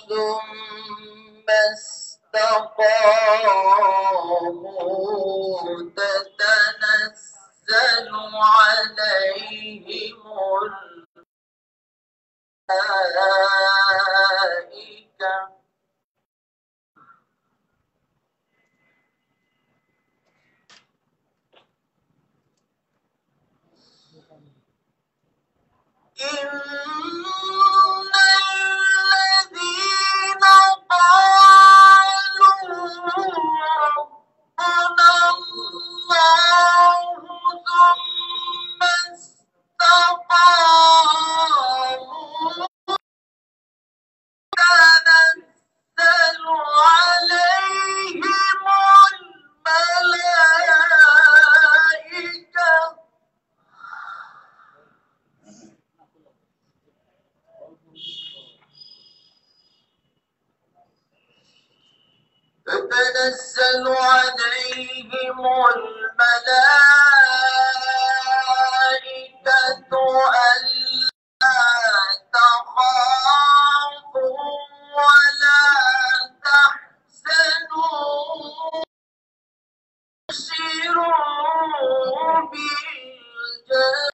ثم استقاموا تتنزل عليهم الملائكة إن الذين قالوا ربنا الله ثم استقاموا تنزل عليهم الملائكة تتنزل عليهم الملائكة ألا تخافوا ولا تحزنوا وابشروا بالجنة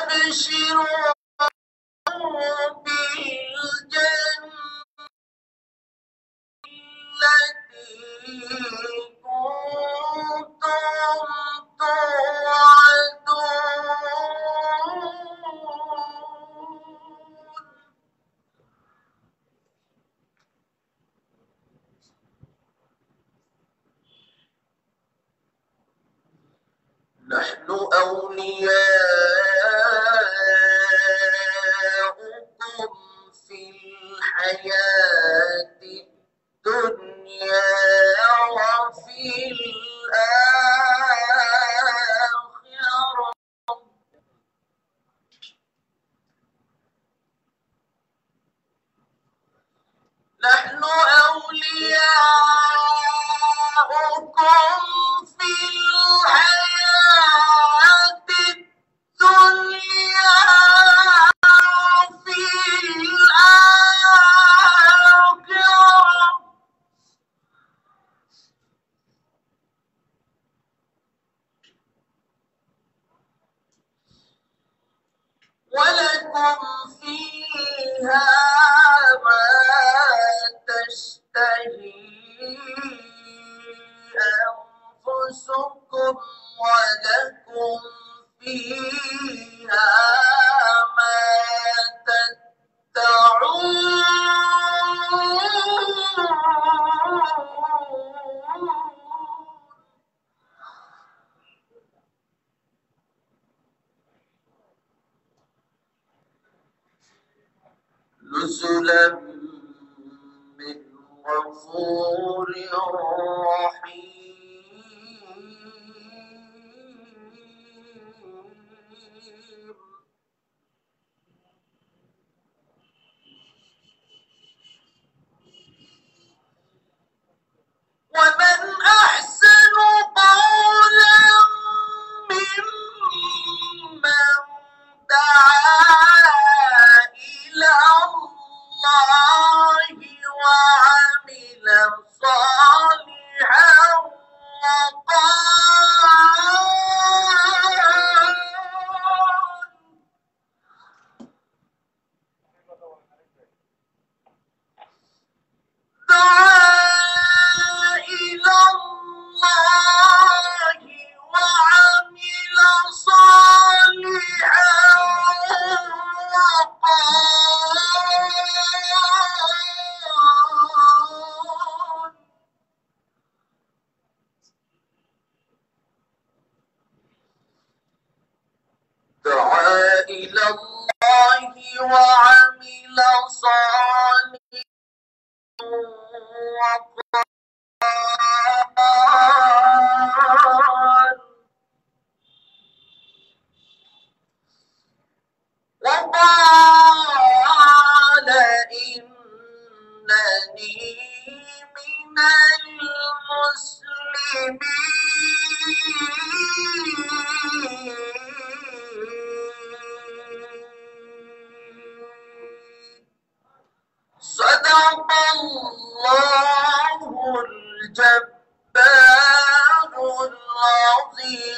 وأبشروا بالجنة التي كنتم توعدون نحن أولياؤكم في الحياة الدنيا وفي الآخرة نحن أولياؤكم في الحياة الدنيا وفي الآخرة ولكم فيها ما تشتهي أنفسكم ولكم فيها ما تدعون نزلا من غفور رحيم ومن أحسن قولا ممن دعا إلى الله وعمل صالحا دعا إلى الله وعمل صالحا دعا إلى الله وعمل صالحا وقال إنني من المسلمين صدق الله الجبار العظيم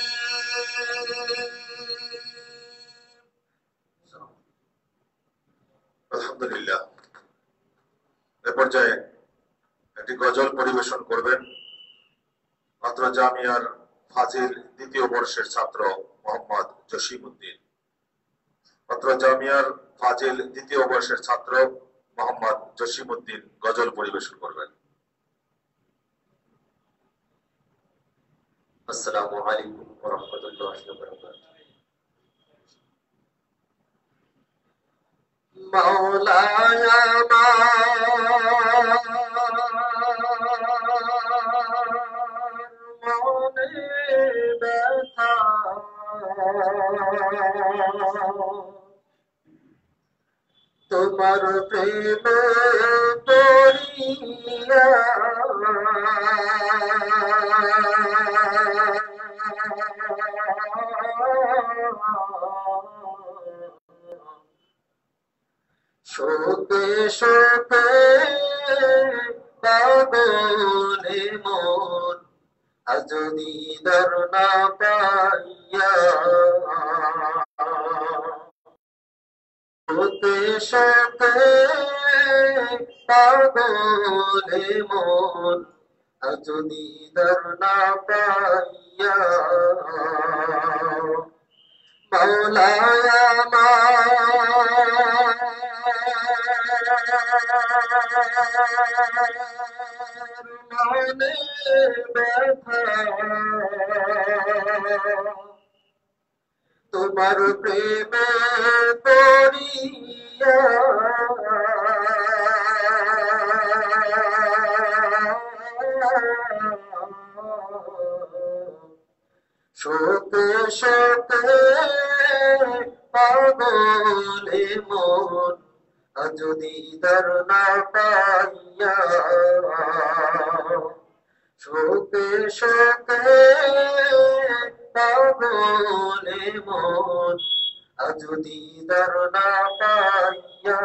আলহামদুলিল্লাহ। এ পর্যায়ে একটি গজল পরিবেশন করবেন মাত্র জামিয়ার ফাজিল দ্বিতীয় বর্ষের ছাত্র মোহাম্মদ জসিম উদ্দিন। মাত্র জামিয়ার ফাজিল দ্বিতীয় বর্ষের ছাত্র মোহাম্মদ জসিম উদ্দিন গজল পরিবেশন করবেন। আসসালামু আলাইকুম ওয়া রাহমাতুল্লাহি ওয়া বারাকাতুহু। মাওলানা মনে ব্যথা তোমার প্রেমে পড়িয়া শোকে শোকে পাগলে মন আজ দিদার না পাইয়া শোকে শোকে পাগলে মন আজ দিদার না পাইয়া মাওলানা মনে ব্যথা তোমার প্রেমে পড়িয়া শোকে শোকে পাগলে মন আজ দিদার না পাইয়া শোকে শোকে পাগলে মন আজ দিদার না পাইয়া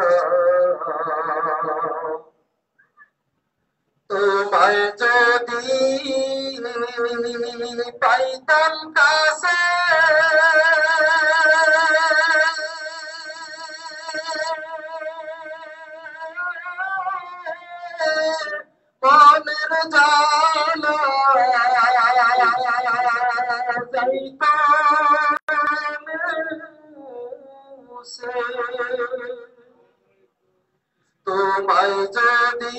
তোমায় যদি পাইতাম কাছে মনের জানা যাইত মুছে তোমায় যদি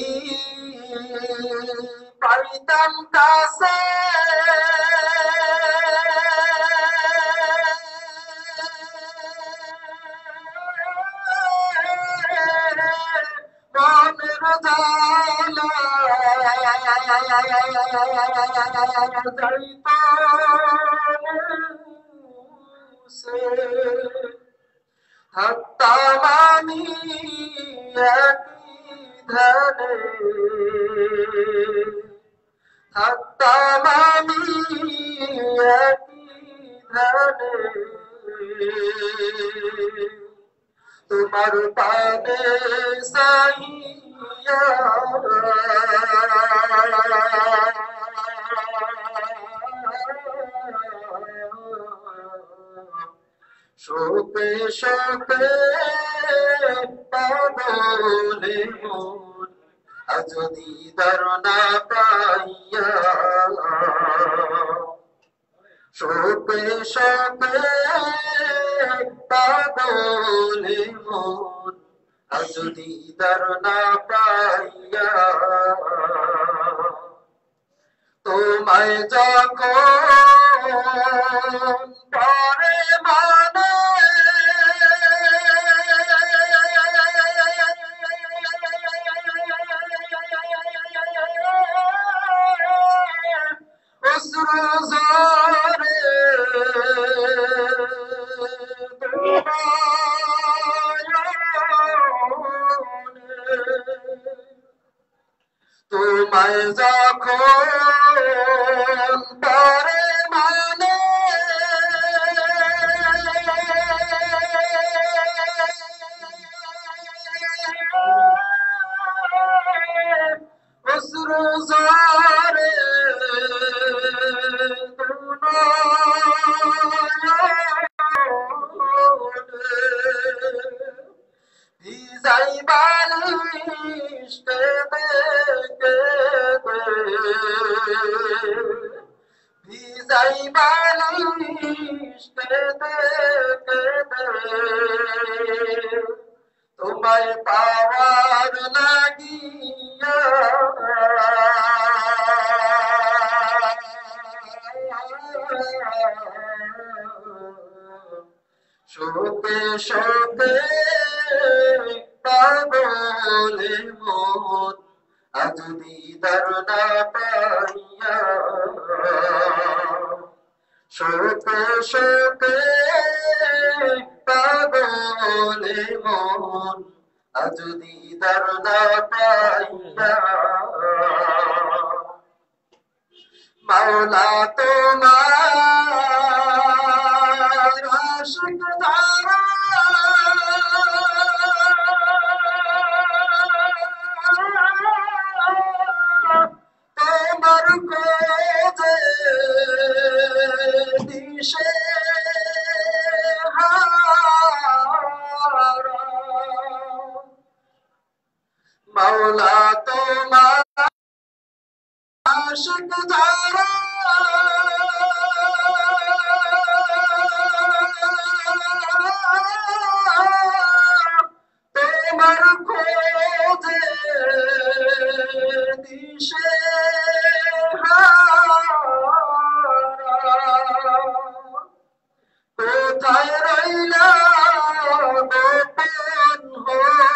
পাইতাম কাছে মনের জানা যাইত মুছে থাকতাম আমি একই ধ্যানে থাকতাম আমি একই ধ্যানে তোমার পানে সাইয়া শোকে শোকে পাগলে মন আজ দিদার না পাইয়া শোকে শোকে পাগলে মন আজ দিদার না পাইয়া তোমায় যখন পরে মানে অশ্রু ঝরে তোমায় যখন পরে মানে অশ্রু ঝরে ভিজাই বালিশ কেঁদে কেঁদে ভিজাই বালিশ কেঁদে কেঁদে তোমায় পাওয়ার লাগিয়া শোকে শোকে পাগলে মন আজ দিদার না পাইয়া শোকে শোকে পাগলে মন আজ দিদার না পাইয়া মাওলা তোমার আশিক ধারা তোমার কোজে দিশে হারা মাওলা তোমার আশিক ধারা তোমার খোঁজে দিশে হারা কোথায় রইলা গোপন হয়ে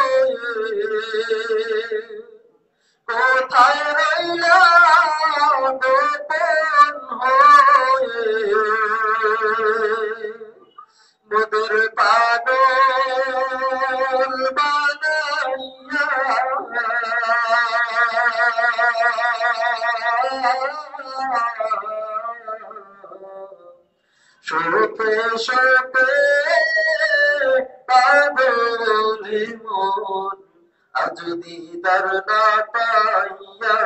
কোথায় রইলা গোপন হয়ে মোদের পাগল বানাইয়া শোকে শোকে পাগলে মন আজ দিদার না পাইয়া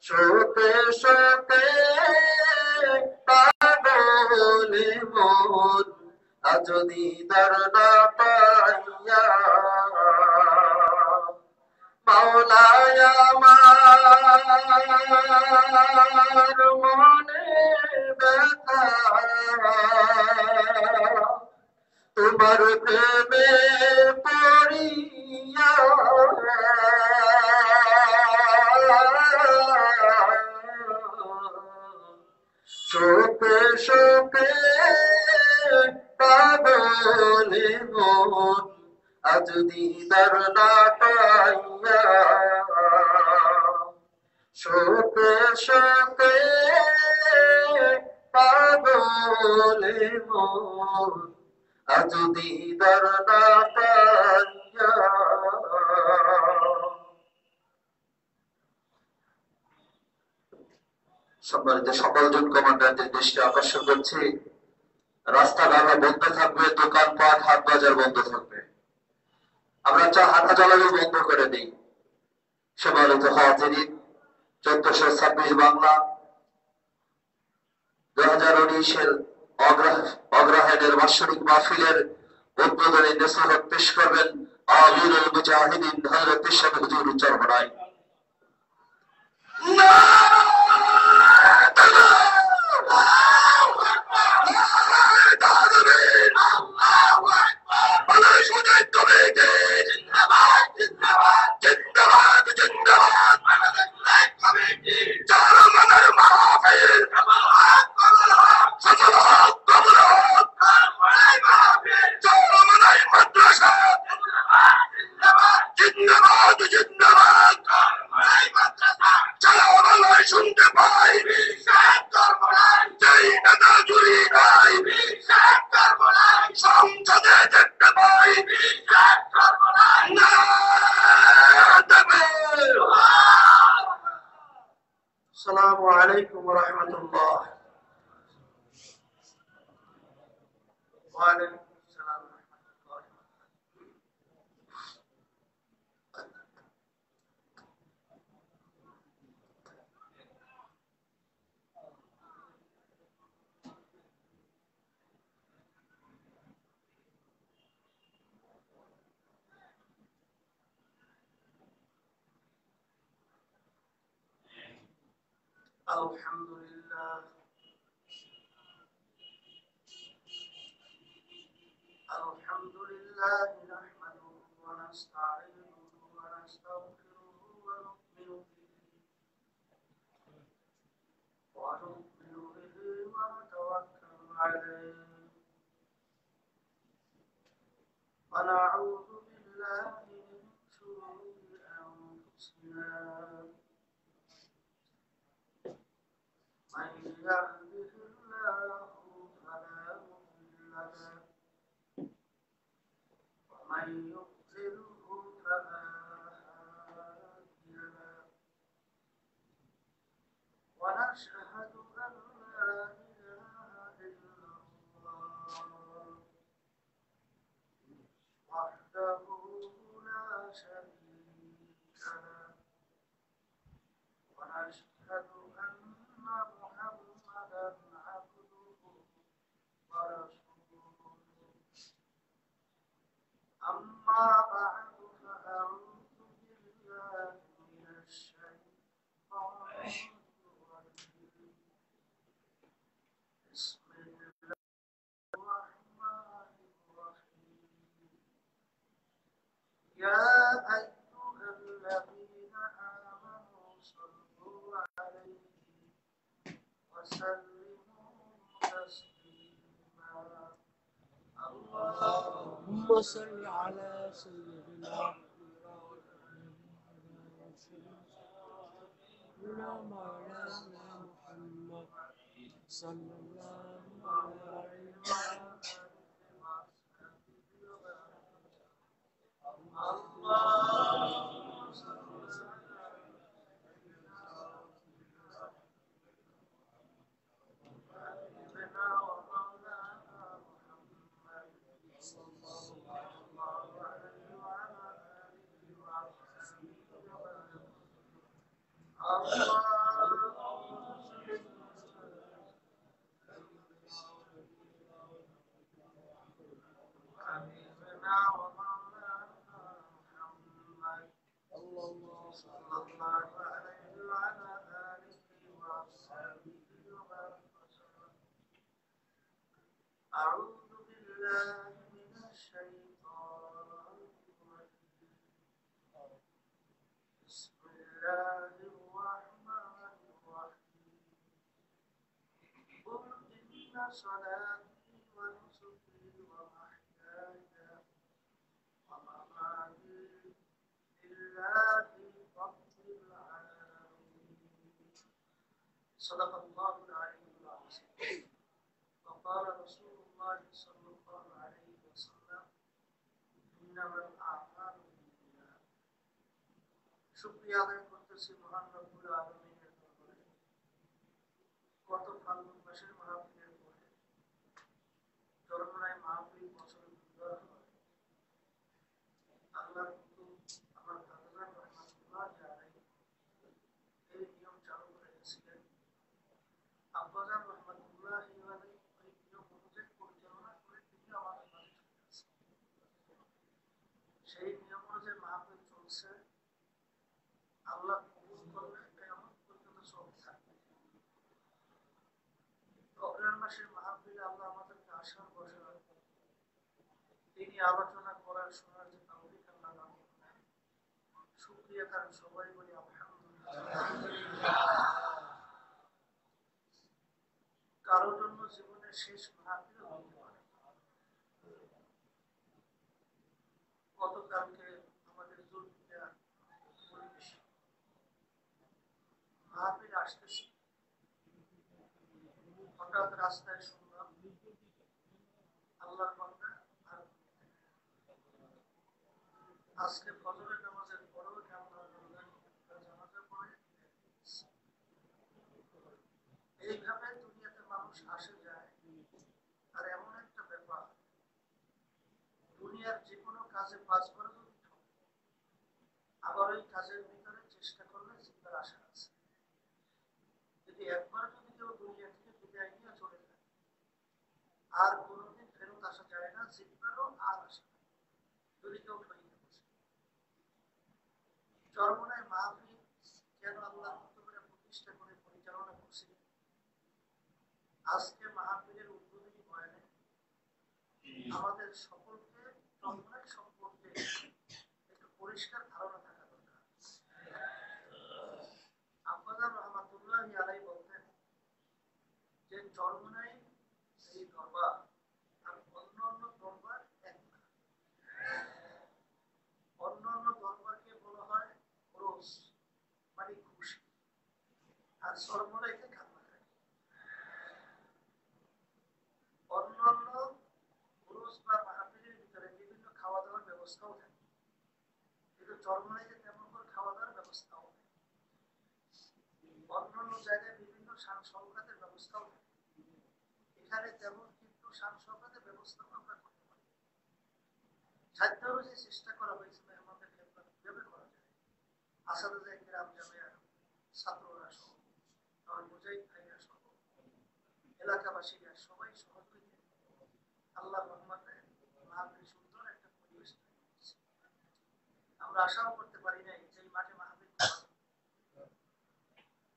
শোকে শোকে পাগলে মন আজ দিদার না পাইয়া মাওলায় আমার মনে ব্যথা তোমার প্রেমে পড়িয়া শোকে শোকে পাগলে মন আজ দিদার না পাইয়া শোকে শোকে পাগলে মন আজ দিদার না পাইয়া সম্মানিত সকল জন কমান্ডারদের দৃষ্টি আকর্ষণ করছি রাস্তাঘাট বন্ধ থাকবে দোকানপাট হাট বাজার বন্ধ থাকবে আমরা হাঁটা চলাচল বন্ধ করে দিই সম্মানিত হাজিরিন 1426 বাংলা 2019-এর অগ্রহায়ণের বার্ষিক মাহফিলের উদ্বোধনী নসিহত পেশ করবেন আমিরুল মুজাহিদিন হযরত শাহ হুজুর চরমনাই عليكم ورحمة الله. وعليكم السلام ورحمة الله وبركاته. الحمد لله نحمده ونستعينه ونستغفره ونؤمن به ونتوكل عليه ونعوذ بالله من شرور أنفسنا من يهده الله فلا مضل له ومن يضلله فلا هادي له ونشهد أن لا إله إلا الله وحده لا شريك له ونشهد أن محمدا عبده ورسوله. أما بعد فأعوذ بالله من الشيطان الرجيم. بسم الله الرحمن الرحيم. يا أيها الذين آمنوا صلوا عليه وسلموا تسليما. اللهم صل على سيدنا مولانا محمد صلى الله عليه وسلم. اللهم صل على ومولانا محمد صلى الله عليه وعلى آله وصحبه وسلم. حبيبنا ومولانا محمد صلى الله عليه وعلى آله وصحبه وسلم. أعوذ بالله من الشيطان الرجيم. بسم الله الرحمن الرحيم. قل إن صلاتي ونسكي ومحياي ومماتي لله رب العالمين. صدق الله العلي العظيم. وقال رسول الله صلى الله عليه وسلم إنما الأعمال بالنيات. শুকরিয়া আদায় করতেছি মহান রব্বুল আলামিনের দরবারে। গত ফাল্গুন মাসের মাহফিলের পরে চরমনায় মাহফিল বছর সুন্দর হয়। আল্লাহর হুকুম আমার দাদা রহমাতুল্লাহ আলাইহি এই নিয়ম চালু করে গেছিলেন। আব্বাজান রহমাতুল্লাহ আলাইহি ওই নিয়ম অনুযায়ী পরিচালনা করে তিনি আমাদের মাঝে চলে আসেন। সেই নিয়ম অনুযায়ী মাহফিল চলছে। আল্লাহ কবুল করলে কিয়ামত পর্যন্ত চলতে থাকবে। রমজান মাসের মাহফিলে আল্লাহ আমাদেরকে আসার বসার তিনি আলোচনা করার শোনার যে তৌফিক আল্লাহ দান করেন। শুকরিয়া তার সবাই বলি আলহামদুলিল্লাহ। কারোর জন্য জীবনের শেষ মাহফিল হতে পারে। গতকালকে আমাদের জুলফিয়া পরিবেশ মাহফিল আসতেছি, হঠাৎ রাস্তায় শুনলাম আল্লাহর বান্দা আর আজকে ফজরের নামাজের পরেও জানাজা পড়ে এইভাবে দুনিয়াতে মানুষ আসে যায়। আর এমন একটা ব্যাপার, দুনিয়ার যে কোনো কাজে 5 বার যদি ঠকে, আবার ওই কাজের ভিতরে চেষ্টা করলে জিতবার আশা আছে। যদি একবার যদি কেউ দুনিয়া থেকে বিদায় নিয়ে চলে যায়, আর কোনোদিন ফেরত আসা যায় না, জিতবারও আর আসে না। যদি কেউ ঠকে বসে, চরমনায় মাহফিল কেন আল্লাহ করে প্রতিষ্ঠা করে পরিচালনা করছিলেন? আজকে মাহফিলের উদ্বোধনী বয়ানে আমাদের সকলকে চরমনাই সম্পর্কে একটু পরিষ্কার ধারণা থাকা দরকার। আব্বাজান রহমাতুল্লাহি আলাইহি বলতেন যে চরমনাই এই দরবার আর অন্যান্য দরবার এক না। অন্যান্য দরবারকে বলা হয় রোজ মানে খুশি, আর চরমনাইকে কান্না করে। অন্যান্য রোজ বা মাহফিলের ভিতরে বিভিন্ন খাওয়া দাওয়ার ব্যবস্থাও থাকে, কিন্তু চরমনাইতে তেমন করে খাওয়া দাওয়ার ব্যবস্থাও নেই। অন্যান্য জায়গায় বিভিন্ন শান সৌকাতের ব্যবস্থাও থাকে, এখানে তেমন কিন্তু শান সৌকাতের ব্যবস্থাও আমরা করতে পারি। সাধ্য অনুযায়ী চেষ্টা করা হয়েছে মেহমানদের খেদমত কিভাবে করা যায়। আসাদুজ্জাহ কিরাম জামিয়ার ছাত্ররা সহ, আমার মুজাহিদ ভাইরা সহ, এলাকাবাসীরা সবাই সহযোগিতা আল্লাহ রহমতে মাহফিল সুন্দর একটা পরিবেশ তৈরি করেছে। আমরা আশাও করতে পারি নাই যে এই মাঠে মাহফিল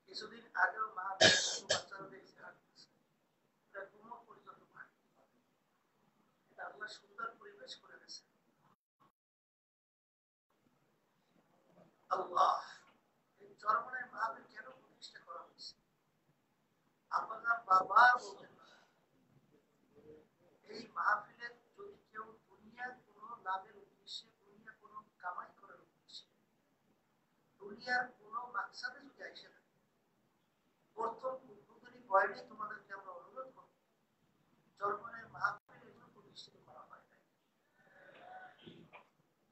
কিছুদিন আগেও মাহফিল বাচ্চারা দেখছে কুমোর পর্যন্ত মাঠ, এটা আল্লাহ সুন্দর পরিবেশ করে গেছে। আল্লাহ এই চরমনায় মাহফিল কেন প্রতিষ্ঠা করা হয়েছে? আপনারা বারবার বলতেন এই মাহফিলে যদি কেউ দুনিয়ার কোনো লাভের উদ্দেশ্যে, দুনিয়া কোনো কামাই করার উদ্দেশ্যে, দুনিয়ার কোনো মাকসাদে যদি এসে থাকে, প্রথম উদ্বোধনী বয়ানে তোমাদেরকে আমরা অনুরোধ করব, চরমনায় মাহফিল এগুলো প্রতিষ্ঠিত করা হয় নাই।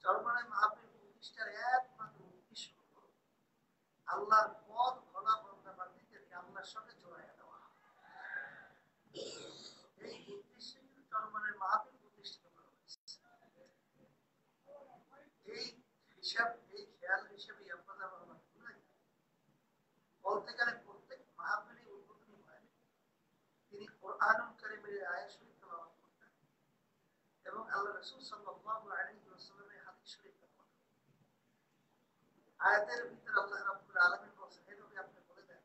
চরমনায় মাহফিল প্রতিষ্ঠার একমাত্র উদ্দেশ্য হল আল্লাহর পথ খোলা বন্ধা বান্দিদেরকে আল্লাহর সঙ্গে জড়াইয়া দেওয়া। এই উদ্দেশ্যে কিন্তু চরমনায় মাহফিল প্রতিষ্ঠিত করা হয়েছে। এই হিসাব, এই খেয়াল হিসেবে আপনারা বলতে গেলে প্রত্যেক মাহফিলে উদ্বোধনী হয় তিনি কোরআনুল কারীমের আয়াত শরীফ তেলাওয়াত করতেন এবং আল্লাহ রাসূল সাল্লাল্লাহু আলাইহি ওয়াসাল্লামের হাদিস শরীফ তেলাওয়াত করতেন। আয়াতের ভিতরে আল্লাহ রাব্বুল আলামিন বলেন, হে নবী আপনি বলে দেন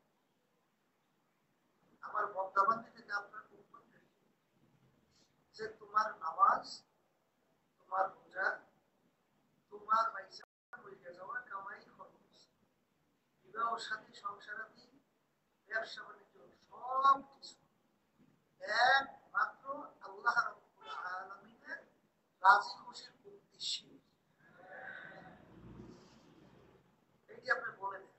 আমার বান্দাবান্দীদেরকে আপনার উম্মত যে তোমার নামাজ, তোমার রোজা, তোমার পয়সা হয়ে যাওয়া কামাই খরচ, বিবাহ সাথী, সংসারাদি, ব্যবসা বাণিজ্য সব কিছু একমাত্র আল্লাহ রাব্বুল আলামিনের রাজি খুশির উদ্দেশ্যে। এটি আপনি বলে দেন।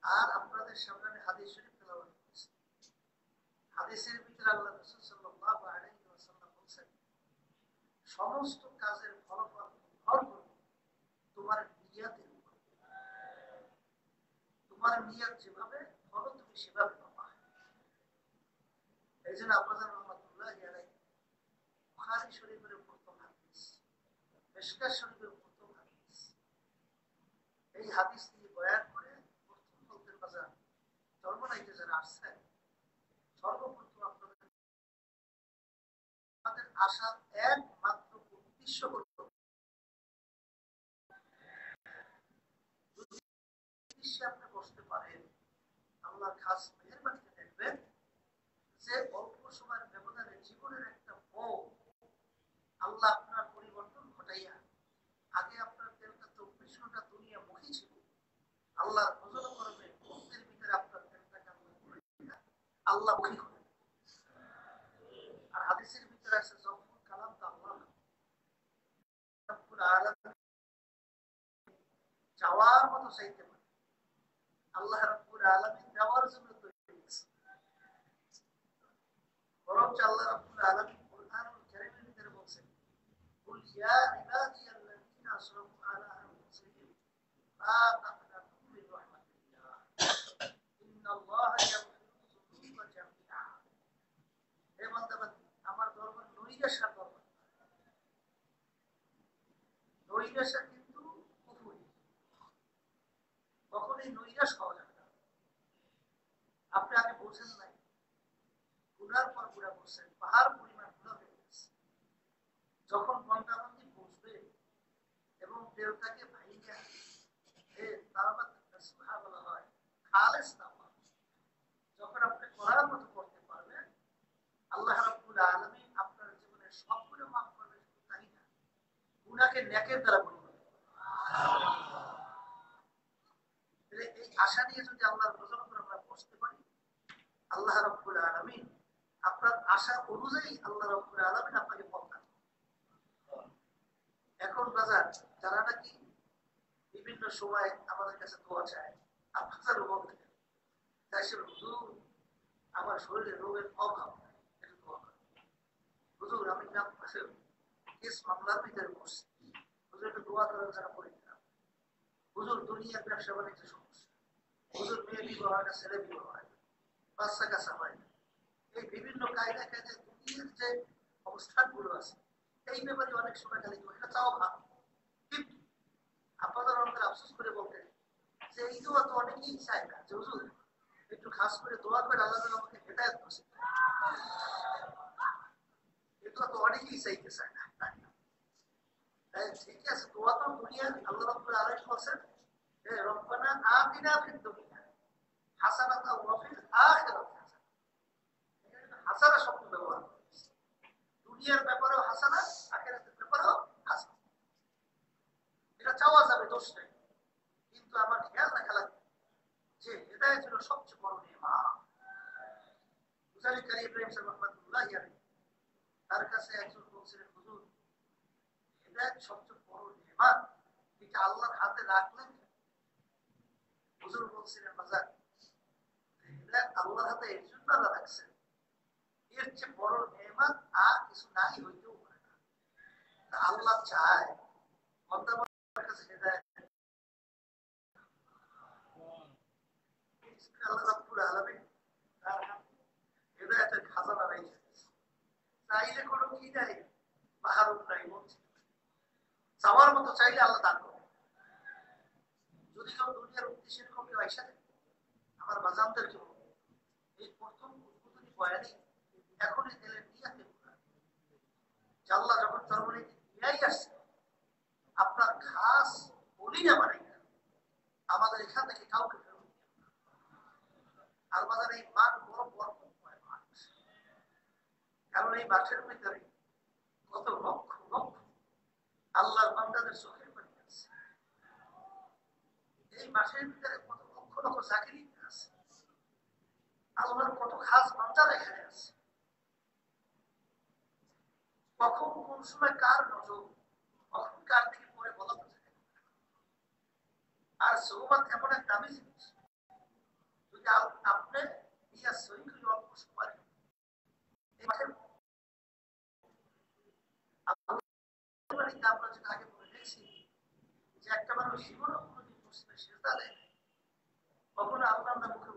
আর আপনাদের সামনে আমি হাদিস শরীফ তেলাওয়াত করেছি। হাদিসের ভিতরে আল্লাহ রাসূল সাল্লাল্লাহু আলাইহি ওয়াসাল্লাম বলেছেন, সমস্ত কাজের ফলাফল নির্ভর করবে তোমার নিয়তের উপর। তোমার নিয়ত যেভাবে, ফল তুমি সেভাবে পাবা। এই জন্য আপনাদের রহমাতুল্লাহি আলাইহি বুখারী শরীফের প্রথম হাদিস, মিশকাত শরীফের প্রথম হাদিস, এই হাদিস দিয়ে বয়ান করে প্রথম বলতে বাজার চরমনাইতে যারা আসছেন, সর্বপ্রথম আপনাদের আসার একমাত্র উদ্দেশ্য হল যদি উদ্দেশ্যে আপনি বসতে পারেন, আল্লাহ খাস মেহেরবানিতে দেখবেন যে অল্প সময়ের ব্যবধানে জীবনের একটা পথ আল্লাহ আপনার পরিবর্তন ঘটাইয়া, আগে আপনার তেলটা 24 ঘন্টা দুনিয়া মুখী ছিল, আল্লাহর ভজন করবে মুক্তির ভিতরে আপনার তেলটাকে আল্লাহ মুখী করে। আর হাদিসের ভিতরে আছে যখন কালাম তো আল্লাহ রাব্বুল আলামিন চাওয়ার মতো চাইতে পারে, আল্লাহ রাব্বুল আলামিন দেওয়ার জন্য তৈরি হয়েছে। বরং আল্লাহ রাব্বুল আলামিন কুরআনুল কারীমের ভিতরে বলেছেন, কুল ইয়া ইবাদিয়াল্লাযীনা আসরাফু আলা আনফুসিহিম লা তাকনাতু মিন রাহমাতিল্লাহ ইন্নাল্লাহা নৈরাশা করবেন, নৈরাশা কিন্তু কুফরি, কখনই নৈরাশ হওয়া যাবে না। আপনি আগে বোঝেন নাই, গুনার পর গুণা করছেন, পাহাড় পরিমাণ গুণা হয়ে গেছে। যখন বন্দাবন্দি বুঝবে এবং দেবতাকে ভাইয়া বলা হয় খালেস তাওবা, যখন আপনি করার মতো করতে পারবেন, আল্লাহ রাব্বুল আলামিন আপনার জীবনের সব গুনাহ মাফ করবেন। শুধু তাই না, গুনাহকে নেকের দ্বারা পরিবর্তন করবেন। এই আশা নিয়ে যদি আল্লাহর নজর করে আমরা বসতে পারি, আল্লাহ রাব্বুল আলামিন আপনার আশা অনুযায়ী আল্লাহ রাব্বুল আলামিন আপনাকে পথ দেখাবেন। এখন বাজার যারা নাকি বিভিন্ন সময় আমাদের কাছে দোয়া চায়, আপনার রোগ থেকে হুজুর আমার শরীরে রোগের অভাব, একটু দোয়া করেন। হুজুর আমি কেস মামলার ভিতরে বসছি, হুজুর একটু দোয়া করার যারা করে দিলাম। হুজুর দুনিয়ার ব্যবসা বাণিজ্য সমস্যা, হুজুর মেয়ে বিবাহ হয় না, ছেলে বিবাহ হয় না, বাচ্চা কাচ্চা হয় না। এই বিভিন্ন কায়দা কায়দা দুনিয়ার যে অবস্থানগুলো আছে, এই ব্যাপারে অনেক সময় খালি এটা চাও ভাব, কিন্তু আপনাদের অনেক আফসোস করে বলতেন যে এই দোয়া তো অনেকেই চায় না, যে হুজুর একটু খাস করে দোয়া করে আল্লাহ আমাকে হেদায়েত করছে, এটা তো অনেকেই চাইতে চায় না। ঠিক আছে, দোয়া তো দুনিয়ার আল্লাহ রাব্বুল আলামিন বলেন যে রব্বানা আতিনা ফিদ দুনিয়া হাসানাতাও ওয়া ফিল আখিরাতি হাসানাতাও। হাসানা শব্দ ব্যবহার করেছে, দুনিয়ার ব্যাপারেও হাসানা, আখিরাতের ব্যাপারেও হাসানা। এটা চাওয়া যাবে, দোষ নেই, কিন্তু আমার খেয়াল রাখা লাগবে যে হেদায়েত হলো সবচেয়ে বড় নেয়ামত। মুজাহিদ কারি ইব্রাহিম সাহেব রহমাতুল্লাহি আলাইহি, তার কাছে একজন বলছিলেন, হুজুর হেদায়েত সবচেয়ে বড় নেয়ামত, এটা আল্লাহর হাতে রাখলেন। হুজুর বলছিলেন, বাজার হেদায়েত আল্লাহর হাতে এর জন্য আল্লাহ রাখছেন, এর চেয়ে বড় নেয়ামত আর কিছু নাই, হইতেও পারে না। আল্লাহ চায় বান্দার কাছে হেদায়েত, আল্লাহ রাব্বুল আলামিন তার হাতে হেদায়েতের খাজানা রেখে দিয়েছে। চাইলে কোনো কি নাই, মাহরুম নাই, বঞ্চিত নাই। চাওয়ার মতো চাইলে আল্লাহ দান করবে। যদি কেউ দুনিয়ার উদ্দেশ্যের কমে পয়সা দেয়, আমার বাজানদেরকে বলবো, এই প্রথম উদ্বোধনী বয়ানে এখনই দিলেন নিয়াতে যে আল্লাহ যখন জন্মনীতি নিয়েই আসছে, আপনার খাস বলি না মানে আমাদের এখান থেকে কাউকে ফেরত দিও না। আর বাজার এই মাঠ বড় বরকতময় মাঠ, কারণ এই মাঠের ভিতরে কত লক্ষ লক্ষ আল্লাহর বান্দাদের চোখের পানি আছে। এই মাঠের ভিতরে কত লক্ষ লক্ষ চাকরি আছে, আল্লাহর কত খাস বান্দারা এখানে আছে। কখন কোন সময় কার নজর, কখন কার দিকে পরে বলা তো যায় না। আর সৌবাত এমন এক দামি জিনিস, যদি আপনি নিয়া সহি করে অল্প সময় এই মাঠের আমরা যেটা আগে বলে দেখছি যে একটা মানুষ জীবনে কোনোদিন মুসলিমের সেজদা দেয়, কখনো আল্লাহ মুখে